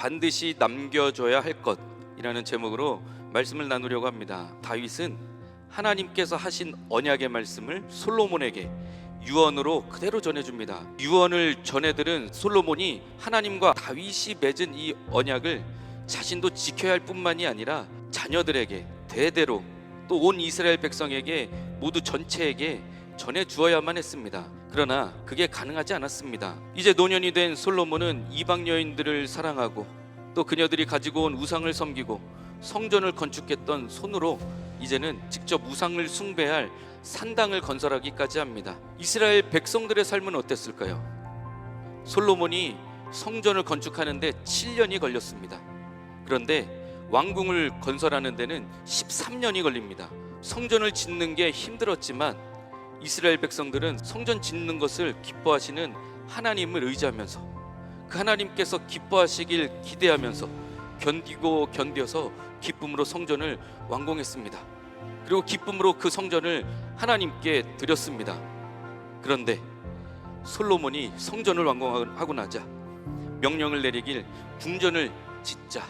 반드시 남겨줘야 할 것이라는 제목으로 말씀을 나누려고 합니다. 다윗은 하나님께서 하신 언약의 말씀을 솔로몬에게 유언으로 그대로 전해줍니다. 유언을 전해들은 솔로몬이 하나님과 다윗이 맺은 이 언약을 자신도 지켜야 할 뿐만이 아니라 자녀들에게 대대로 또 온 이스라엘 백성에게 모두 전체에게 전해주어야만 했습니다. 그러나 그게 가능하지 않았습니다. 이제 노년이 된 솔로몬은 이방 여인들을 사랑하고 또 그녀들이 가지고 온 우상을 섬기고 성전을 건축했던 손으로 이제는 직접 우상을 숭배할 산당을 건설하기까지 합니다. 이스라엘 백성들의 삶은 어땠을까요? 솔로몬이 성전을 건축하는데 7년이 걸렸습니다. 그런데 왕궁을 건설하는 데는 13년이 걸립니다. 성전을 짓는 게 힘들었지만 이스라엘 백성들은 성전 짓는 것을 기뻐하시는 하나님을 의지하면서 그 하나님께서 기뻐하시길 기대하면서 견뎌서 기쁨으로 성전을 완공했습니다. 그리고 기쁨으로 그 성전을 하나님께 드렸습니다. 그런데 솔로몬이 성전을 완공하고 나자 명령을 내리길 궁전을 짓자.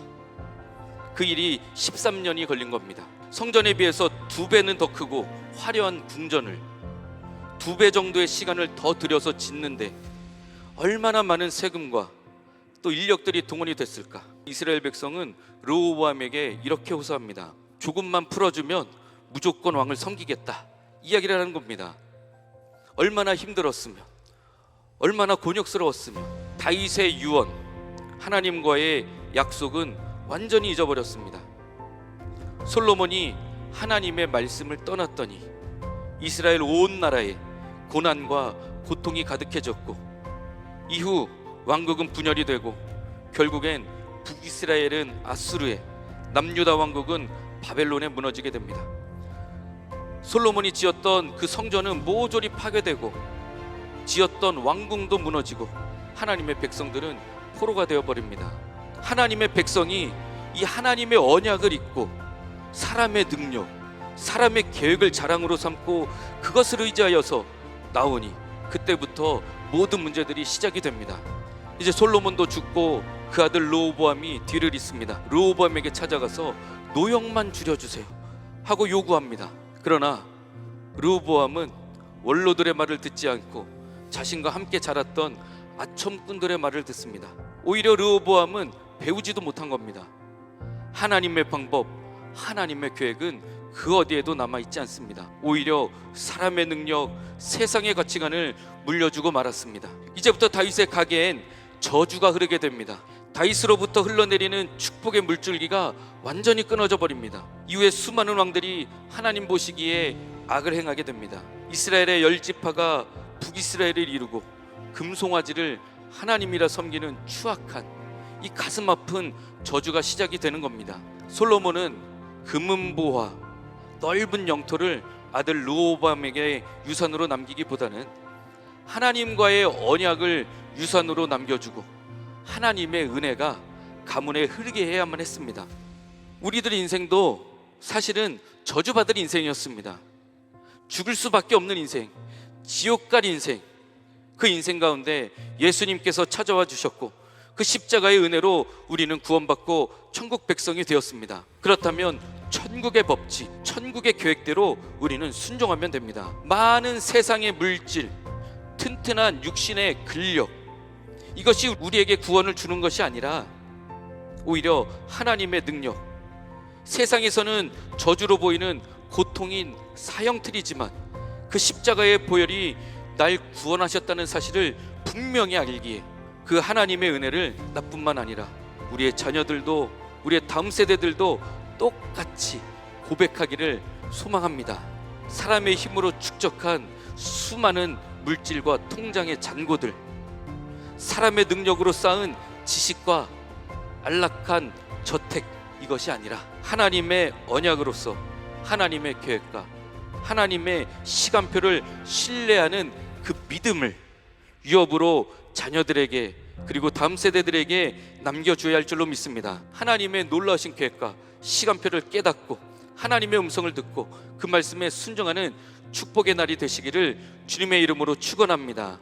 그 일이 13년이 걸린 겁니다. 성전에 비해서 2배는 더 크고 화려한 궁전을 2배 정도의 시간을 더 들여서 짓는데 얼마나 많은 세금과 또 인력들이 동원이 됐을까? 이스라엘 백성은 르호보암에게 이렇게 호소합니다. 조금만 풀어주면 무조건 왕을 섬기겠다, 이야기를 하는 겁니다. 얼마나 힘들었으면, 얼마나 곤욕스러웠으면. 다윗의 유언, 하나님과의 약속은 완전히 잊어버렸습니다. 솔로몬이 하나님의 말씀을 떠났더니 이스라엘 온 나라에 고난과 고통이 가득해졌고 이후 왕국은 분열이 되고 결국엔 북이스라엘은 아수르에, 남유다 왕국은 바벨론에 무너지게 됩니다. 솔로몬이 지었던 그 성전은 모조리 파괴되고 지었던 왕궁도 무너지고 하나님의 백성들은 포로가 되어버립니다. 하나님의 백성이 이 하나님의 언약을 잊고 사람의 능력, 사람의 계획을 자랑으로 삼고 그것을 의지하여서 나오니 그때부터 모든 문제들이 시작이 됩니다. 이제 솔로몬도 죽고 그 아들 르호보암이 뒤를 잇습니다. 르호보암에게 찾아가서 노역만 줄여주세요 하고 요구합니다. 그러나 르호보암은 원로들의 말을 듣지 않고 자신과 함께 자랐던 아첨꾼들의 말을 듣습니다. 오히려 르호보암은 배우지도 못한 겁니다. 하나님의 방법, 하나님의 계획은 그 어디에도 남아있지 않습니다. 오히려 사람의 능력, 세상의 가치관을 물려주고 말았습니다. 이제부터 다윗의 가게엔 저주가 흐르게 됩니다. 다윗으로부터 흘러내리는 축복의 물줄기가 완전히 끊어져 버립니다. 이후에 수많은 왕들이 하나님 보시기에 악을 행하게 됩니다. 이스라엘의 10지파가 북이스라엘을 이루고 금송아지를 하나님이라 섬기는 추악한 이 가슴 아픈 저주가 시작이 되는 겁니다. 솔로몬은 금은보화, 넓은 영토를 아들 르호보암에게 유산으로 남기기보다는 하나님과의 언약을 유산으로 남겨주고 하나님의 은혜가 가문에 흐르게 해야만 했습니다. 우리들의 인생도 사실은 저주받을 인생이었습니다. 죽을 수밖에 없는 인생, 지옥 갈 인생. 그 인생 가운데 예수님께서 찾아와 주셨고 그 십자가의 은혜로 우리는 구원받고 천국 백성이 되었습니다. 그렇다면 천국의 법칙, 천국의 계획대로 우리는 순종하면 됩니다. 많은 세상의 물질, 튼튼한 육신의 근력, 이것이 우리에게 구원을 주는 것이 아니라 오히려 하나님의 능력, 세상에서는 저주로 보이는 고통인 사형틀이지만 그 십자가의 보혈이 날 구원하셨다는 사실을 분명히 알기에 그 하나님의 은혜를 나뿐만 아니라 우리의 자녀들도, 우리의 다음 세대들도 똑같이 고백하기를 소망합니다. 사람의 힘으로 축적한 수많은 물질과 통장의 잔고들, 사람의 능력으로 쌓은 지식과 안락한 저택, 이것이 아니라 하나님의 언약으로서 하나님의 계획과 하나님의 시간표를 신뢰하는 그 믿음을 유업으로 자녀들에게 그리고 다음 세대들에게 남겨줘야 할 줄로 믿습니다. 하나님의 놀라우신 계획과 시간표를 깨닫고 하나님의 음성을 듣고 그 말씀에 순종하는 축복의 날이 되시기를 주님의 이름으로 축원합니다.